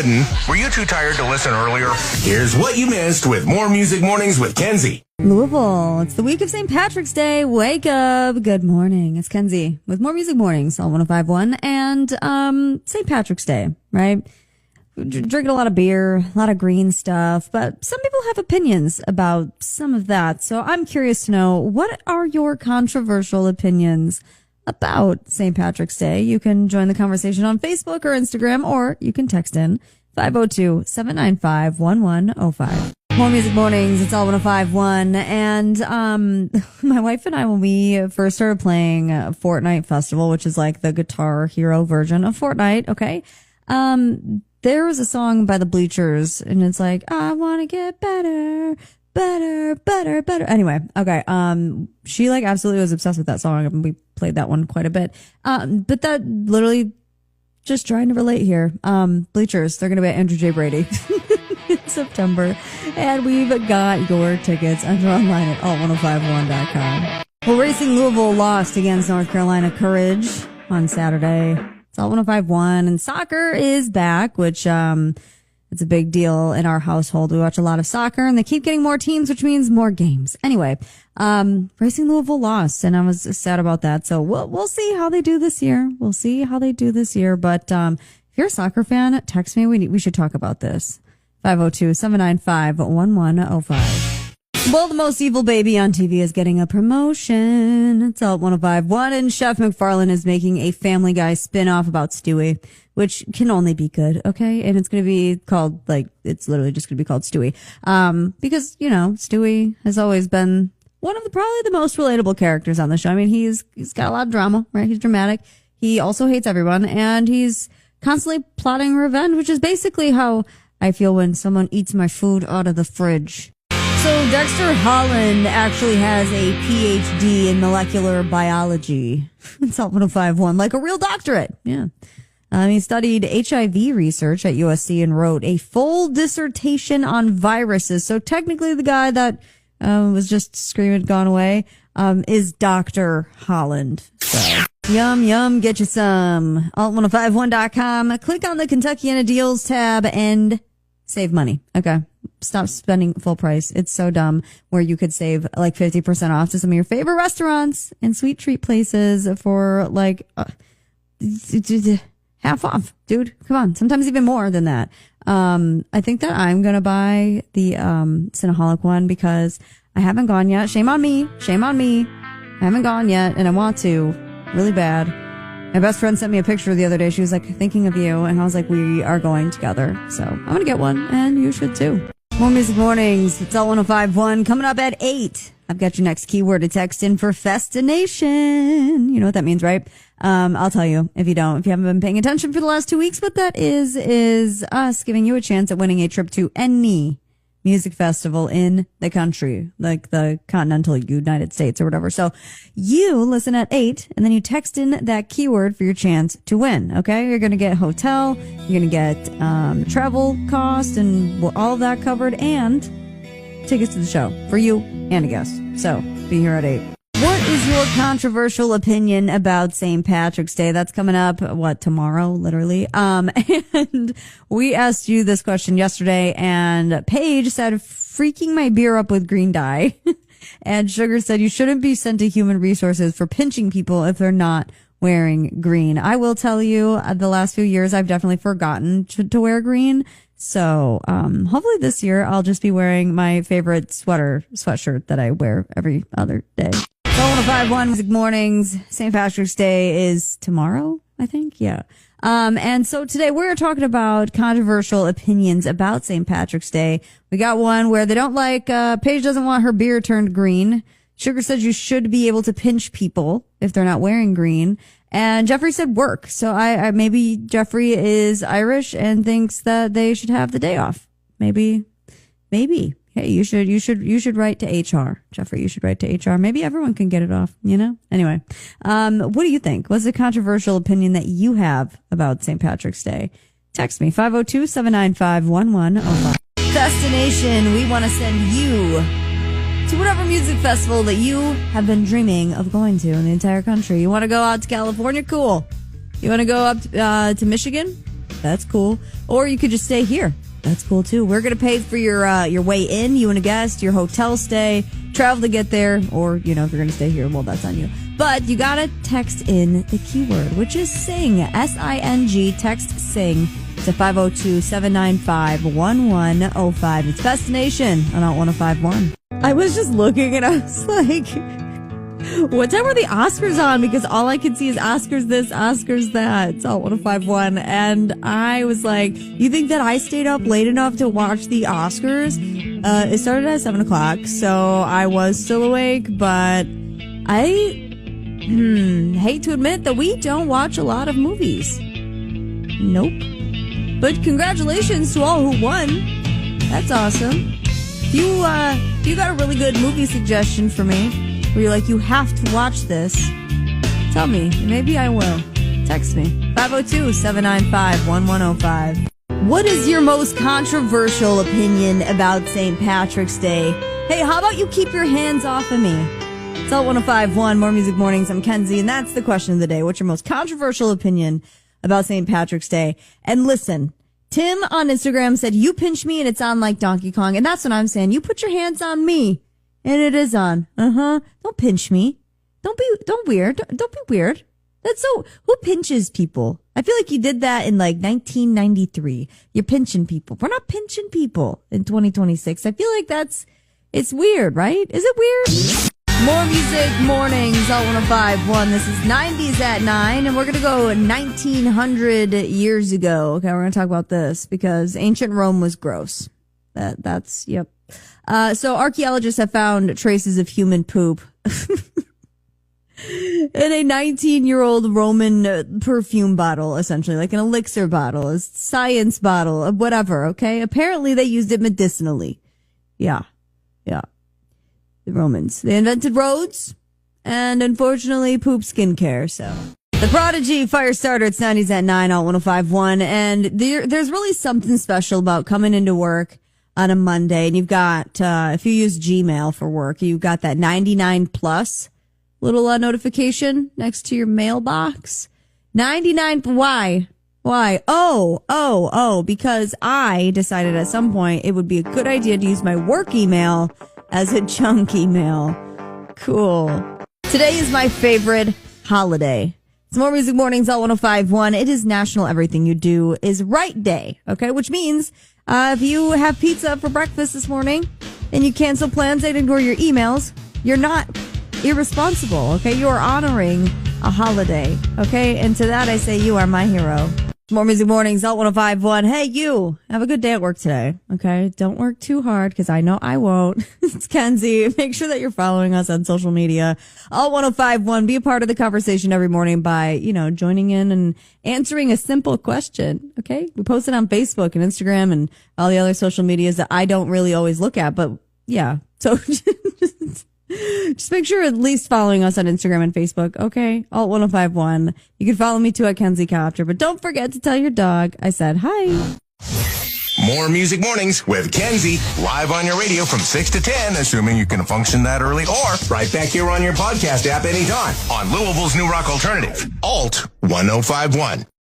wouldn't. Were you too tired to listen earlier? Here's what you missed with More Music Mornings with Kenzie. Louisville, it's the week of St. Patrick's Day. Wake up. Good morning. It's Kenzie with More Music Mornings on 105.1 and St. Patrick's Day, right? Drinking a lot of beer, a lot of green stuff, but some people have opinions about some of that. So I'm curious to know, what are your controversial opinions about St. Patrick's Day? You can join the conversation on Facebook or Instagram, or you can text in 502-795-1105. More Music Mornings, it's all 105.1. And my wife and I, when we first started playing Fortnite Festival, which is like the Guitar Hero version of Fortnite, okay? There was a song by the Bleachers, and it's like, I want to get better, better, better, better. Anyway, okay. She like absolutely was obsessed with that song, and we played that one quite a bit. But that literally, just trying to relate here. Bleachers, they're going to be at Andrew J. Brady in September, and we've got your tickets. Enter online at all1051.com. Well, Racing Louisville lost against North Carolina Courage on Saturday. It's all 105.1, and soccer is back, which it's a big deal in our household. We watch a lot of soccer, and they keep getting more teams, which means more games. Anyway, Racing Louisville lost, and I was sad about that. So we'll see how they do this year. But if you're a soccer fan, text me. We should talk about this. 502-795-1105. Well, the most evil baby on TV is getting a promotion. It's all 105.1, and Chef McFarlane is making a Family Guy spinoff about Stewie, which can only be good, okay? And it's going to be called, it's literally just going to be called Stewie. Because, Stewie has always been one of probably the most relatable characters on the show. I mean, he's got a lot of drama, right? He's dramatic. He also hates everyone, and he's constantly plotting revenge, which is basically how I feel when someone eats my food out of the fridge. So Dexter Holland actually has a PhD in molecular biology. It's all 105.1, like a real doctorate. Yeah. He studied HIV research at USC and wrote a full dissertation on viruses. So technically the guy that was just screaming, gone away, is Dr. Holland. So yum, get you some. Alt1051.com. Click on the Kentuckiana Deals tab and save money. Okay. Stop spending full price. It's so dumb, where you could save like 50% off to some of your favorite restaurants and sweet treat places for like half off, dude. Come on. Sometimes even more than that. I think that I'm going to buy the Cinnaholic one because I haven't gone yet. Shame on me. I haven't gone yet, and I want to really bad. My best friend sent me a picture the other day. She was like, thinking of you. And I was like, we are going together. So I'm going to get one, and you should too. More Music Mornings. It's all 105.1. Coming up at 8. I've got your next keyword to text in for Festination. You know what that means, right? I'll tell you if you don't, if you haven't been paying attention for the last 2 weeks. What that is us giving you a chance at winning a trip to any music festival in the country, like the continental United States or whatever. So you listen at 8, and then you text in that keyword for your chance to win. Okay. You're going to get hotel, you're going to get, travel cost and all of that covered, and tickets to the show for you and a guest. So be here at 8. What is your controversial opinion about St. Patrick's Day? That's coming up, tomorrow, literally. And we asked you this question yesterday, and Paige said, freaking my beer up with green dye. And Sugar said, you shouldn't be sent to Human Resources for pinching people if they're not wearing green. I will tell you, the last few years, I've definitely forgotten to wear green. So, hopefully this year I'll just be wearing my favorite sweatshirt that I wear every other day. 105.1 Music Mornings. St. Patrick's Day is tomorrow, I think. Yeah. And so today we're talking about controversial opinions about St. Patrick's Day. We got one where they don't like, Paige doesn't want her beer turned green. Sugar says you should be able to pinch people if they're not wearing green. And Jeffrey said work. So I maybe Jeffrey is Irish and thinks that they should have the day off. Maybe. Hey, you should write to HR. Jeffrey, you should write to HR. Maybe everyone can get it off, Anyway, what do you think? What's a controversial opinion that you have about St. Patrick's Day? Text me, 502-795-1105. Destination, we want to send you to whatever music festival that you have been dreaming of going to in the entire country. You want to go out to California? Cool. You want to go up to Michigan? That's cool. Or you could just stay here. That's cool too. We're going to pay for your way in, you and a guest, your hotel stay, travel to get there, or, if you're going to stay here, well, that's on you. But you got to text in the keyword, which is SING, S-I-N-G, text SING to 502-795-1105. It's Destination on Out 105.1. I was just looking and I was like, what time are the Oscars on? Because all I can see is Oscars this, Oscars that. It's all 105.1. And I was like, you think that I stayed up late enough to watch the Oscars? It started at 7 o'clock, so I was still awake, but I hate to admit that we don't watch a lot of movies. Nope. But congratulations to all who won. That's awesome. If you got a really good movie suggestion for me, where you're like, you have to watch this, tell me. Maybe I will. Text me. 502-795-1105. What is your most controversial opinion about St. Patrick's Day? Hey, how about you keep your hands off of me? It's all 105.1, More Music Mornings. I'm Kenzie, and that's the question of the day. What's your most controversial opinion about St. Patrick's Day? And listen, Tim on Instagram said, you pinch me and it's on like Donkey Kong. And that's what I'm saying. You put your hands on me. And it is on. Don't pinch me. Don't be weird. Don't be weird. That's so, who pinches people? I feel like you did that in like 1993. You're pinching people. We're not pinching people in 2026. I feel like it's weird, right? Is it weird? More Music Mornings, all 105.1. This is 90s at 9, and we're going to go 1900 years ago. Okay, we're going to talk about this because ancient Rome was gross. Yep. So archaeologists have found traces of human poop in a 19-year-old Roman perfume bottle, essentially, like an elixir bottle, a science bottle, whatever, okay? Apparently they used it medicinally. Yeah. The Romans. They invented roads and, unfortunately, poop skincare, so. The Prodigy, Firestarter, it's 90s at 9, all 105.1, and there's really something special about coming into work on a Monday, and you've got, if you use Gmail for work, you've got that 99 plus little notification next to your mailbox. 99, why? Oh, because I decided at some point it would be a good idea to use my work email as a junk email. Cool. Today is my favorite holiday. It's More Music Mornings, all 105.1. It is National Everything You Do Is Right Day, okay? Which means if you have pizza for breakfast this morning and you cancel plans and ignore your emails, you're not irresponsible, okay? You are honoring a holiday, okay? And to that I say you are my hero. More Music Mornings, all 105.1. Hey, you, have a good day at work today, okay? Don't work too hard because I know I won't. It's Kenzie. Make sure that you're following us on social media. All 105.1. Be a part of the conversation every morning by, joining in and answering a simple question, okay? We post it on Facebook and Instagram and all the other social medias that I don't really always look at, but yeah. So just make sure at least following us on Instagram and Facebook, okay? Alt 105.1. You can follow me too at Kenzie Copter, but don't forget to tell your dog I said hi. More Music Mornings with Kenzie, live on your radio from 6 to 10, assuming you can function that early, or right back here on your podcast app anytime on Louisville's New Rock Alternative, Alt 105.1.